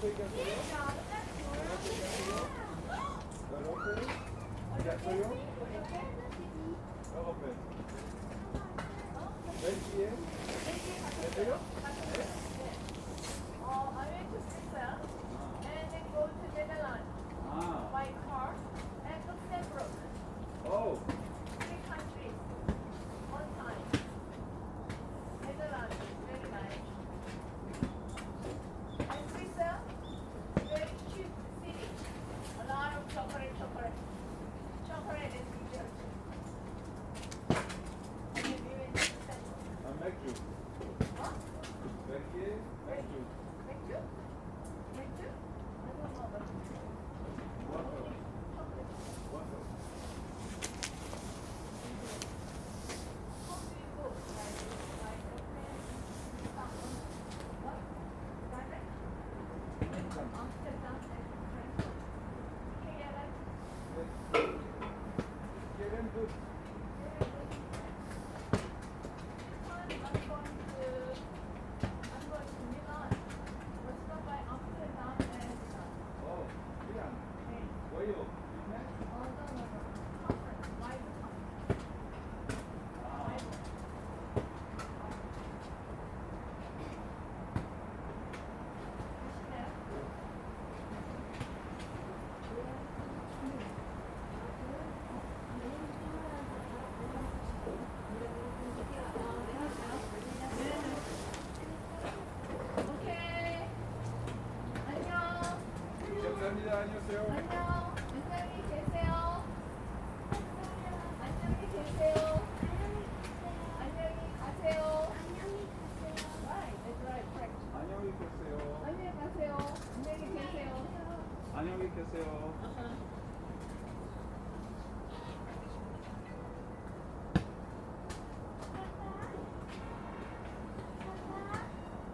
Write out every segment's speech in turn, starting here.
안녕히 계세요.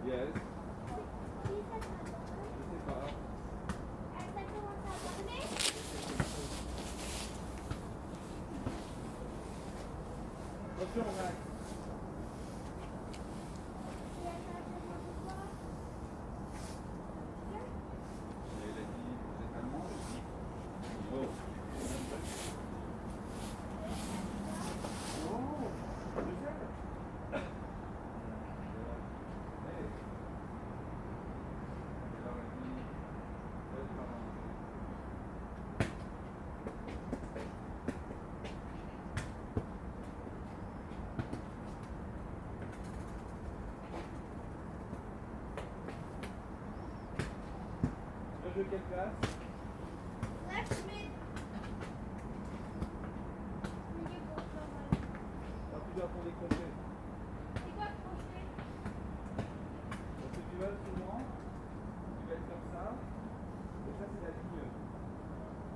Yes. Attention, Max. Elle a dit, vous êtes allemand? Oh. De quelle classe? Alors tu dois pour décrocher. Donc si tu vas souvent, tu vas être comme ça. Et ça c'est la ligne.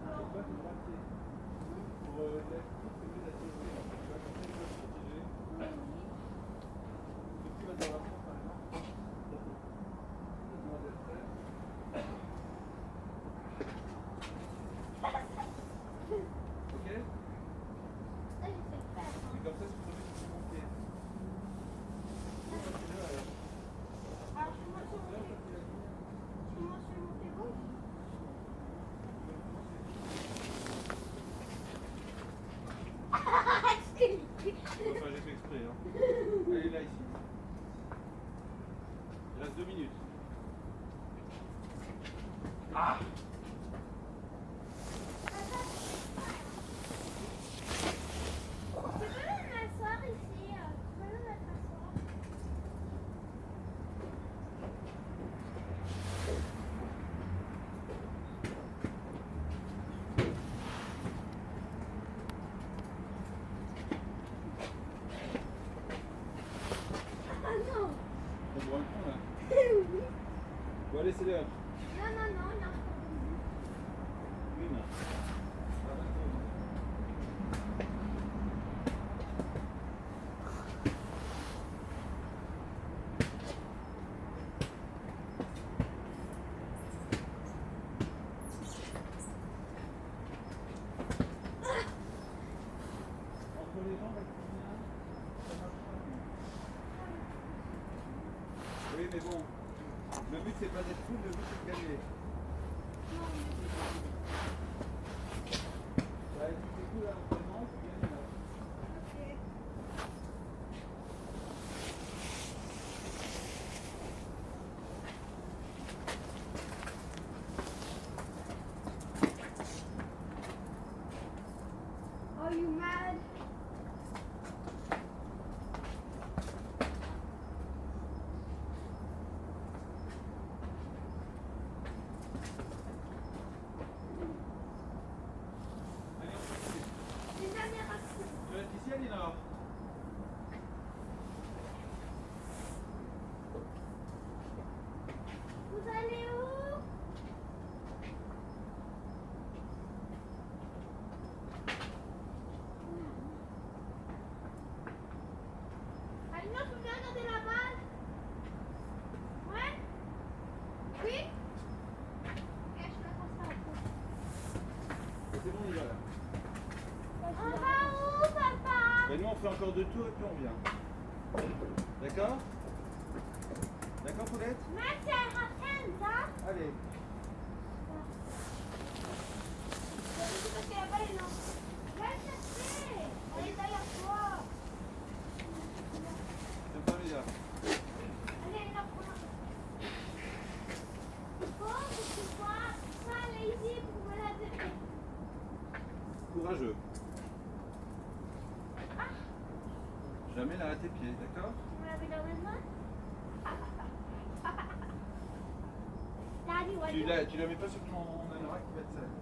Donc toi c'est droitier. Pour l'être, c'est mieux d'être levé. Tu vas comme ça, tu vas te protéger. Donc tu vas dans la France par exemple. Moi d'être prêt. Ok? Et comme ça, si vous avez tout mon pied. Enfin, j'ai fait exprès. Hein. Allez là, ici. Il reste 2 minutes. Ah! On boit un coup là. Bon, allez, c'est l'heure. Une. Entre les jambes, elle convient. Ça marche pas. Oui, mais bon. Le but c'est pas d'être cool, le but c'est de gagner. Bah, si c'est cool à l'entraînement, tu gagnes là. Are you mad? Allez, on continue. Une dernière action. Tu restes ici, Alinor? Vous allez où? Alina, tu viens regarder la balle? Ouais? Oui? Et je la passe à la poste. C'est bon, on y va là. On va où, papa? Ben, nous on fait encore 2 tours et puis on vient. D'accord? D'accord, Paulette? Max, elle raconte, hein? Allez. Parce que la balle est là. Va le chercher. Elle est derrière toi. J'aime pas les gars. Allez, elle est là pour moi. Il faut que tu sois pas lazy pour me la donner. Courageux. Ah, Jamais la à tes pieds, d'accord? tu me l'avais dans les mains? Daddy, what Tu la mets pas sur ton anorak qui va être sale.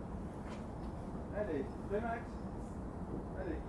Allez, fais Max. Allez.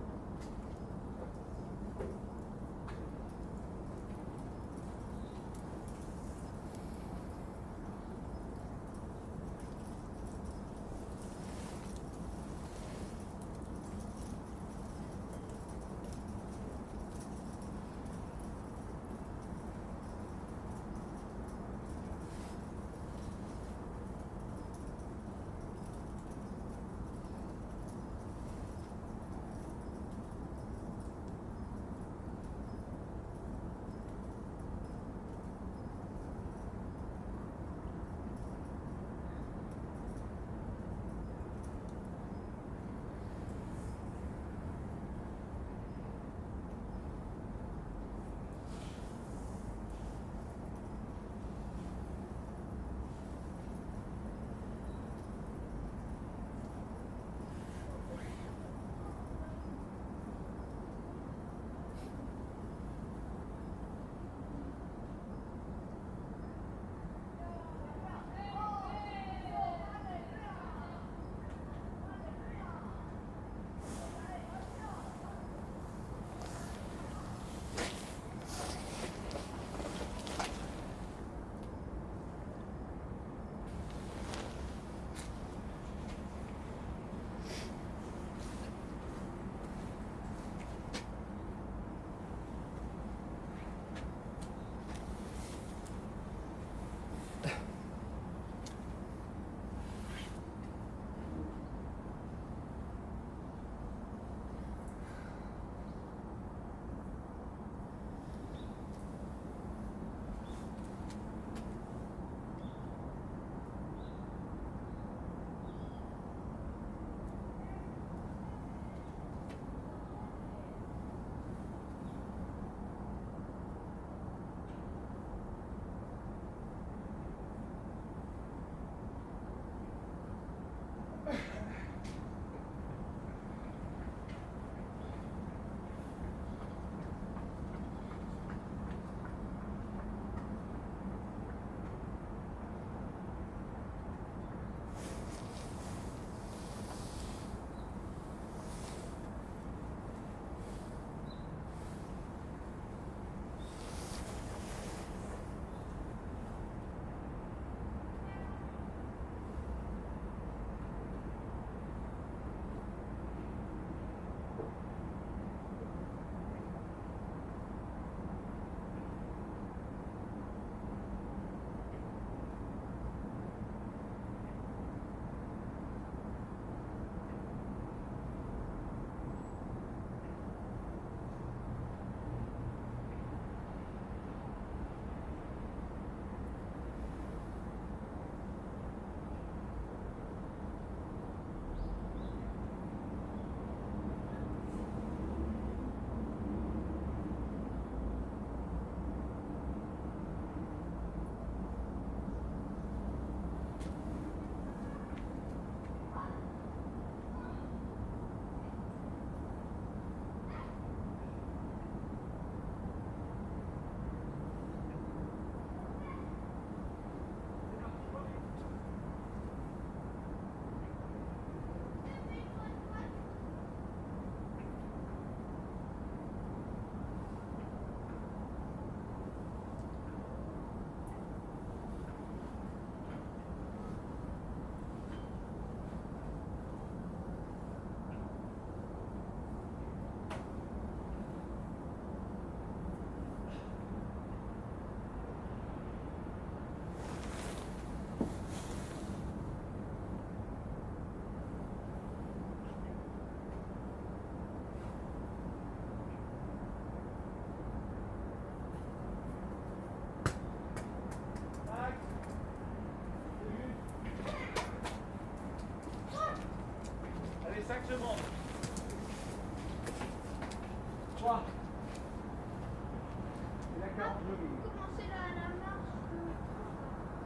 Alors, Commencer la marche.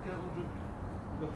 40 jours. Non.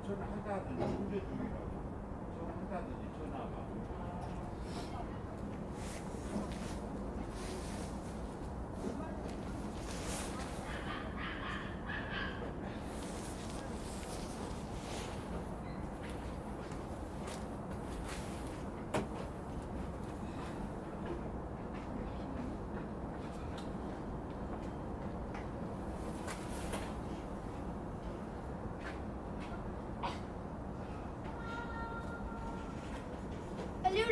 전화하다든지 운전 중이라고. 전화하다든지 전화가. Allez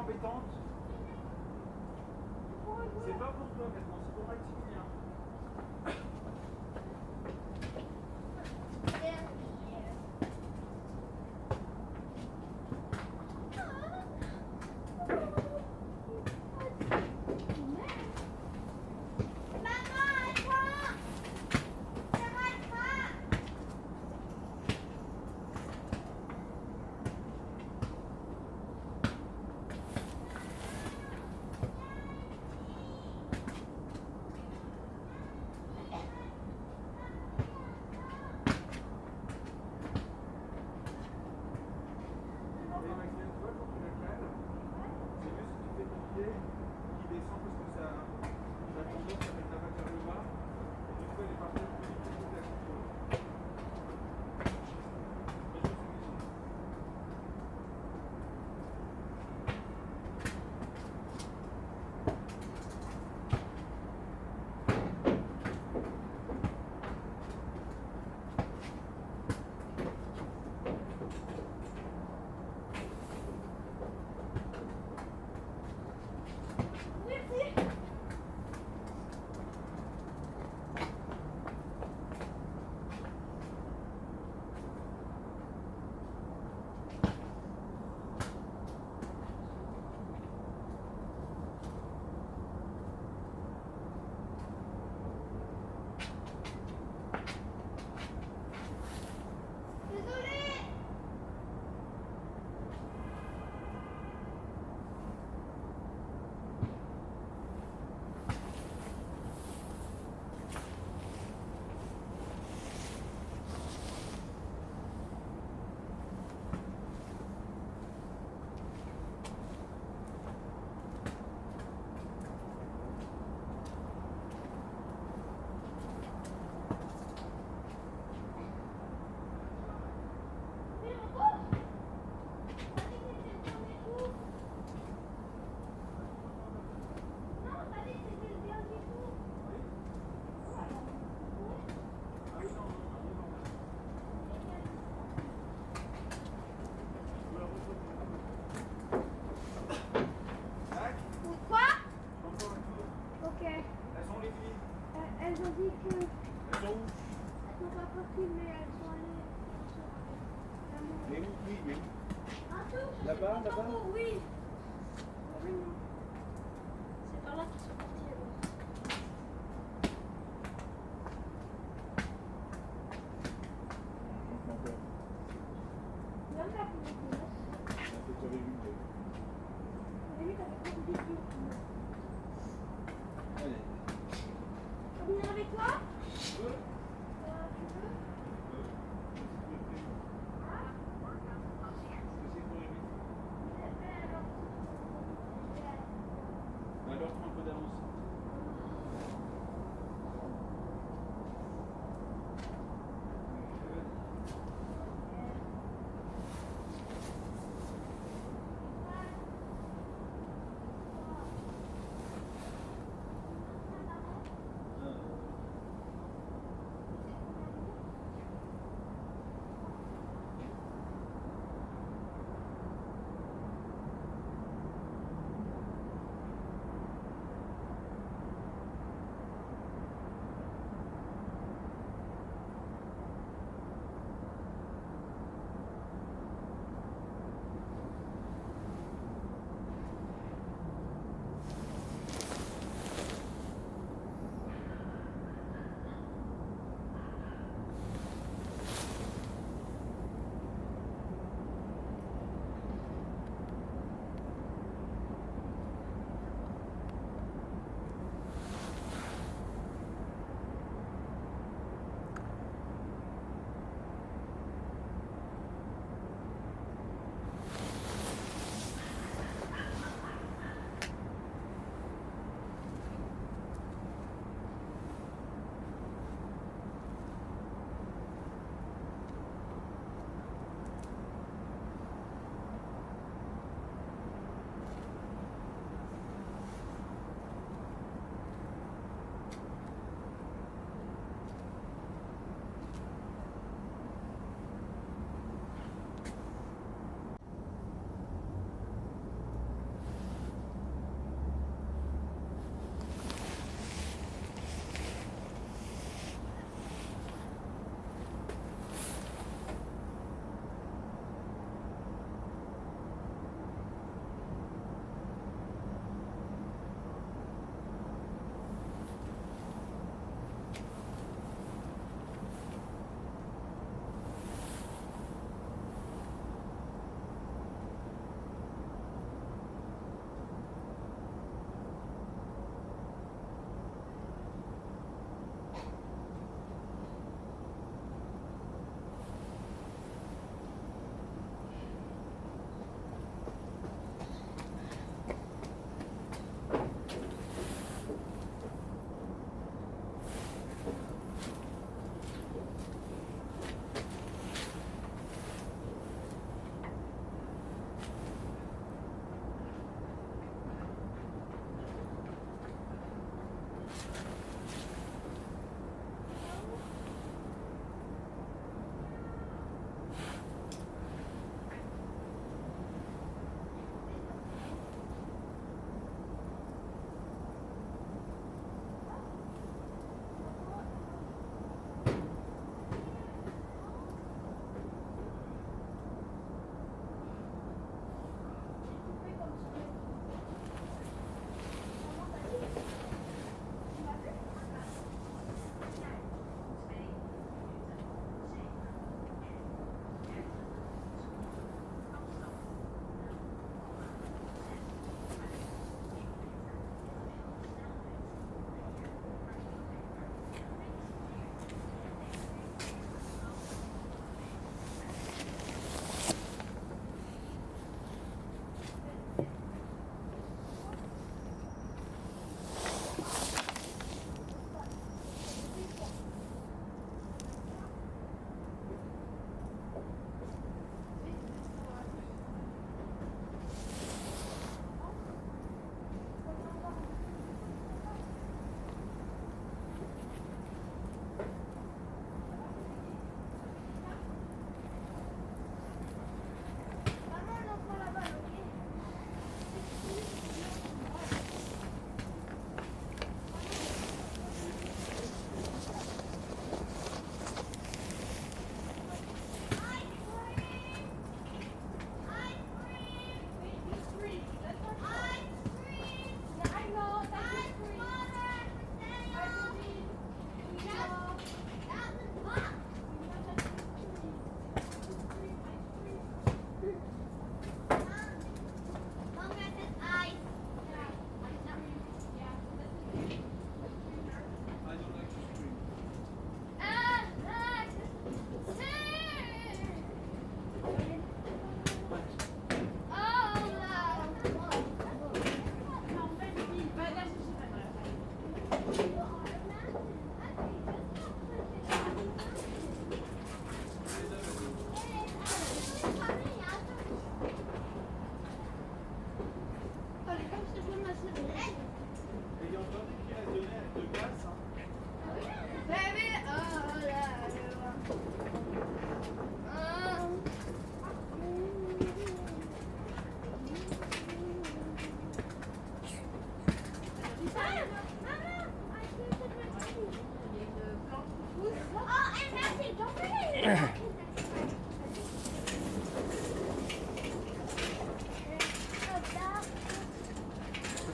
embêtante. C'est pas pour toi maintenant, c'est pour Maximilien. Elles ont dit que... Elles sont où? Elles sont pas parties, mais elles sont allées... Mais où? Oui, mais où? Un tout, Là-bas, là-bas? Oui. Oui, non. C'est par là qu'ils sont partis là-bas. Même là, pour les colosse. C'est sur les luttes. Au début, t'avais pas de vidéo. Allez. On va venir avec toi? Tu veux? Tu veux? Ah? Est-ce que c'est pour les luttes? Mais alors,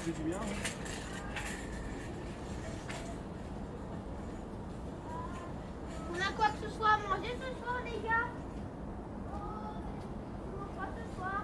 fait du bien. Hein. On a quoi que ce soit à manger ce soir, les gars? On mange quoi ce soir?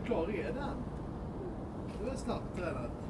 klar redan. Det var snabbt tränat.